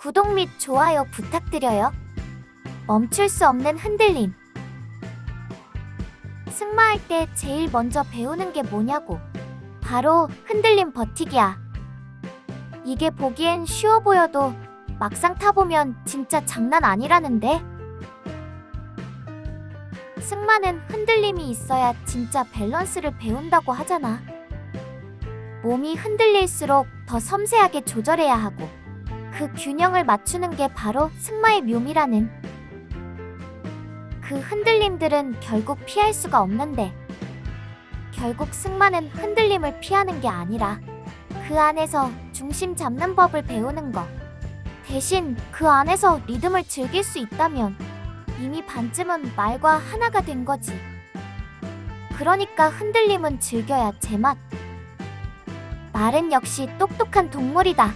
구독 및 좋아요 부탁드려요. 멈출 수 없는 흔들림. 승마할 때 제일 먼저 배우는 게 뭐냐고. 바로 흔들림 버티기야. 이게 보기엔 쉬워 보여도 막상 타보면 진짜 장난 아니라는데. 승마는 흔들림이 있어야 진짜 밸런스를 배운다고 하잖아. 몸이 흔들릴수록 더 섬세하게 조절해야 하고 그 균형을 맞추는 게 바로 승마의 묘미라는. 그 흔들림들은 결국 피할 수가 없는데 결국 승마는 흔들림을 피하는 게 아니라 그 안에서 중심 잡는 법을 배우는 거. 대신 그 안에서 리듬을 즐길 수 있다면 이미 반쯤은 말과 하나가 된 거지. 그러니까 흔들림은 즐겨야 제맛. 말은 역시 똑똑한 동물이다.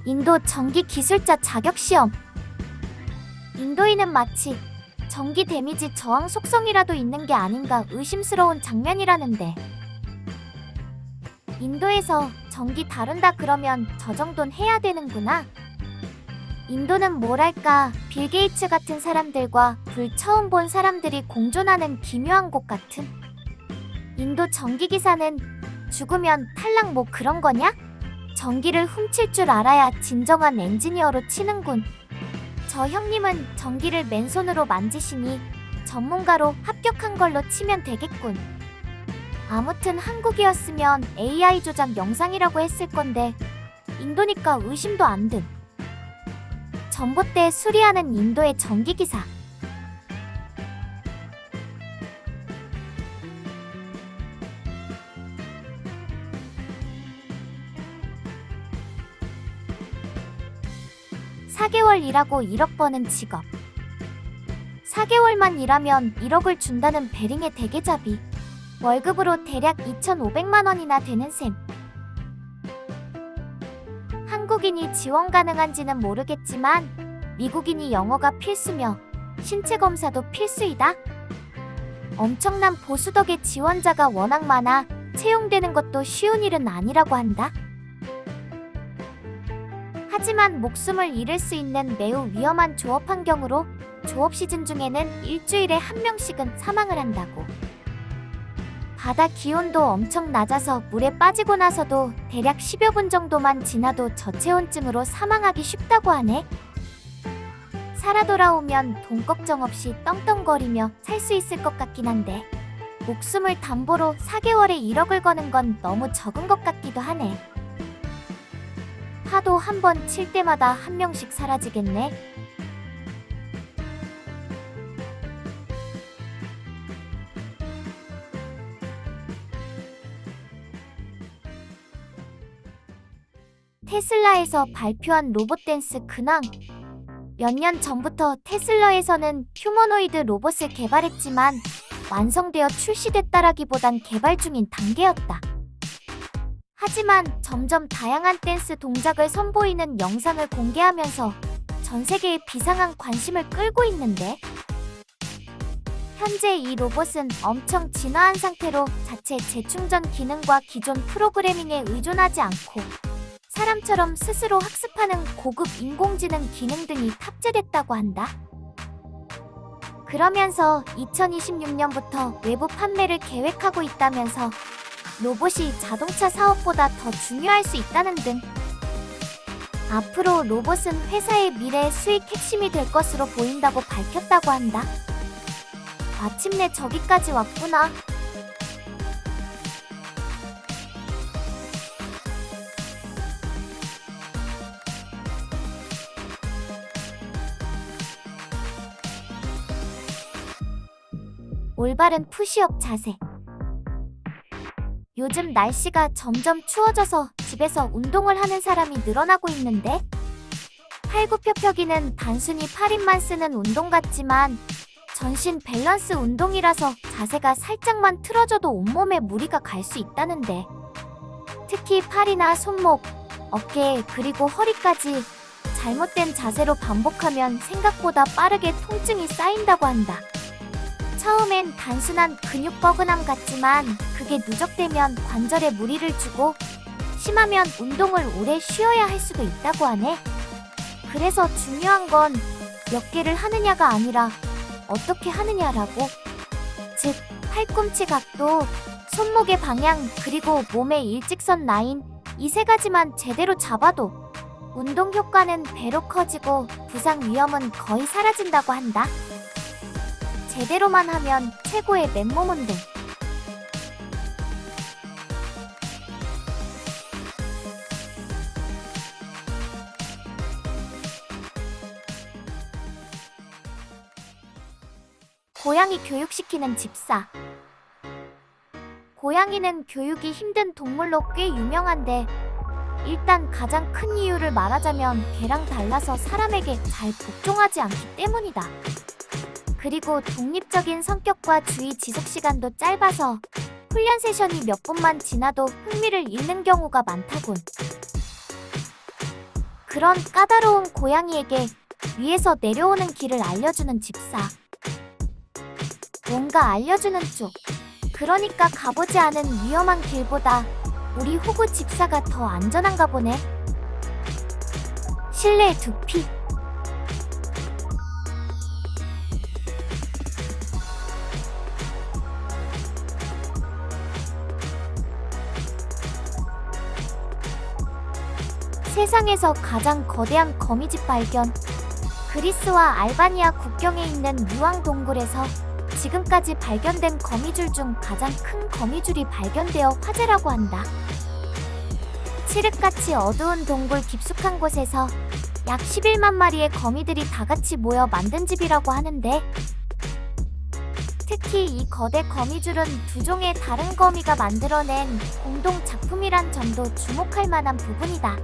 인도 전기 기술자 자격 시험. 인도인은 마치 전기 데미지 저항 속성이라도 있는 게 아닌가 의심스러운 장면이라는데. 인도에서 전기 다룬다 그러면 저 정도는 해야 되는구나. 인도는 뭐랄까, 빌 게이츠 같은 사람들과 불 처음 본 사람들이 공존하는 기묘한 곳 같은. 인도 전기기사는 죽으면 탈락 뭐 그런 거냐? 전기를 훔칠 줄 알아야 진정한 엔지니어로 치는군. 저 형님은 전기를 맨손으로 만지시니 전문가로 합격한 걸로 치면 되겠군. 아무튼 한국이었으면 AI 조작 영상이라고 했을 건데 인도니까 의심도 안 든. 전봇대 수리하는 인도의 전기기사. (4) 4개월 일하고 1억 버는 직업. 4개월만 일하면 1억을 준다는 베링의 대게잡이. 월급으로 대략 2,500만 원이나 되는 셈. 한국인이 지원 가능한지는 모르겠지만 미국인이 영어가 필수며 신체 검사도 필수이다. 엄청난 보수 덕에 지원자가 워낙 많아 채용되는 것도 쉬운 일은 아니라고 한다. 하지만 목숨을 잃을 수 있는 매우 위험한 조업 환경으로 조업 시즌 중에는 일주일에 한 명씩은 사망을 한다고. 바다 기온도 엄청 낮아서 물에 빠지고 나서도 대략 10여 분 정도만 지나도 저체온증으로 사망하기 쉽다고 하네. 살아 돌아오면 돈 걱정 없이 떵떵거리며 살 수 있을 것 같긴 한데 목숨을 담보로 4개월에 1억을 거는 건 너무 적은 것 같기도 하네. 파도 한 번 칠 때마다 한 명씩 사라지겠네. 테슬라에서 발표한 로봇 댄스 근황. 몇 년 전부터 테슬라에서는 휴머노이드 로봇을 개발했지만 완성되어 출시됐다라기보단 개발 중인 단계였다. 하지만 점점 다양한 댄스 동작을 선보이는 영상을 공개하면서 전 세계의 비상한 관심을 끌고 있는데, 현재 이 로봇은 엄청 진화한 상태로 자체 재충전 기능과 기존 프로그래밍에 의존하지 않고 사람처럼 스스로 학습하는 고급 인공지능 기능 등이 탑재됐다고 한다. 그러면서 2026년부터 외부 판매를 계획하고 있다면서 로봇이 자동차 사업보다 더 중요할 수 있다는 등. 앞으로 로봇은 회사의 미래 수익 핵심이 될 것으로 보인다고 밝혔다고 한다. 마침내 저기까지 왔구나. 올바른 푸시업 자세. 요즘 날씨가 점점 추워져서 집에서 운동을 하는 사람이 늘어나고 있는데, 팔굽혀펴기는 단순히 팔 힘만 쓰는 운동 같지만 전신 밸런스 운동이라서 자세가 살짝만 틀어져도 온몸에 무리가 갈 수 있다는데, 특히 팔이나 손목, 어깨 그리고 허리까지 잘못된 자세로 반복하면 생각보다 빠르게 통증이 쌓인다고 한다. 처음엔 단순한 근육 뻐근함 같지만 그게 누적되면 관절에 무리를 주고 심하면 운동을 오래 쉬어야 할 수도 있다고 하네. 그래서 중요한 건 몇 개를 하느냐가 아니라 어떻게 하느냐라고. 즉, 팔꿈치 각도, 손목의 방향, 그리고 몸의 일직선 라인, 이 세 가지만 제대로 잡아도 운동 효과는 배로 커지고 부상 위험은 거의 사라진다고 한다. 제대로만 하면 최고의 맨몸 운동. 고양이 교육시키는 집사. 고양이는 교육이 힘든 동물로 꽤 유명한데 일단 가장 큰 이유를 말하자면 개랑 달라서 사람에게 잘 복종하지 않기 때문이다. 그리고 독립적인 성격과 주의 지속시간도 짧아서 훈련 세션이 몇 분만 지나도 흥미를 잃는 경우가 많다군. 그런 까다로운 고양이에게 위에서 내려오는 길을 알려주는 집사. 뭔가 알려주는 쪽. 그러니까 가보지 않은 위험한 길보다 우리 호구 집사가 더 안전한가 보네. 실내의 두피. 세상에서 가장 거대한 거미집 발견. 그리스와 알바니아 국경에 있는 유황 동굴에서 지금까지 발견된 거미줄 중 가장 큰 거미줄이 발견되어 화제라고 한다. 칠흑같이 어두운 동굴 깊숙한 곳에서 약 11만 마리의 거미들이 다같이 모여 만든 집이라고 하는데, 특히 이 거대 거미줄은 두 종의 다른 거미가 만들어낸 공동 작품이란 점도 주목할 만한 부분이다.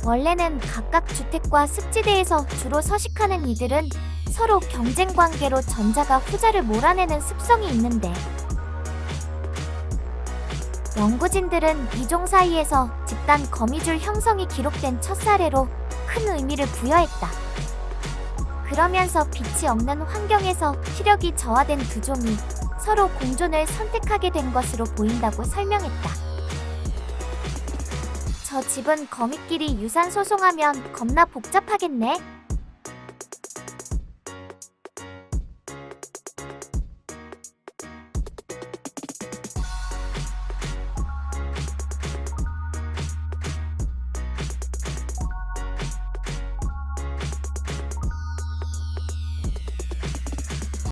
원래는 각각 주택과 습지대에서 주로 서식하는 이들은 서로 경쟁 관계로 전자가 후자를 몰아내는 습성이 있는데, 연구진들은 이 종 사이에서 집단 거미줄 형성이 기록된 첫 사례로 큰 의미를 부여했다. 그러면서 빛이 없는 환경에서 시력이 저하된 두 종이 서로 공존을 선택하게 된 것으로 보인다고 설명했다. 저 집은 거미끼리 유산 소송하면 겁나 복잡하겠네.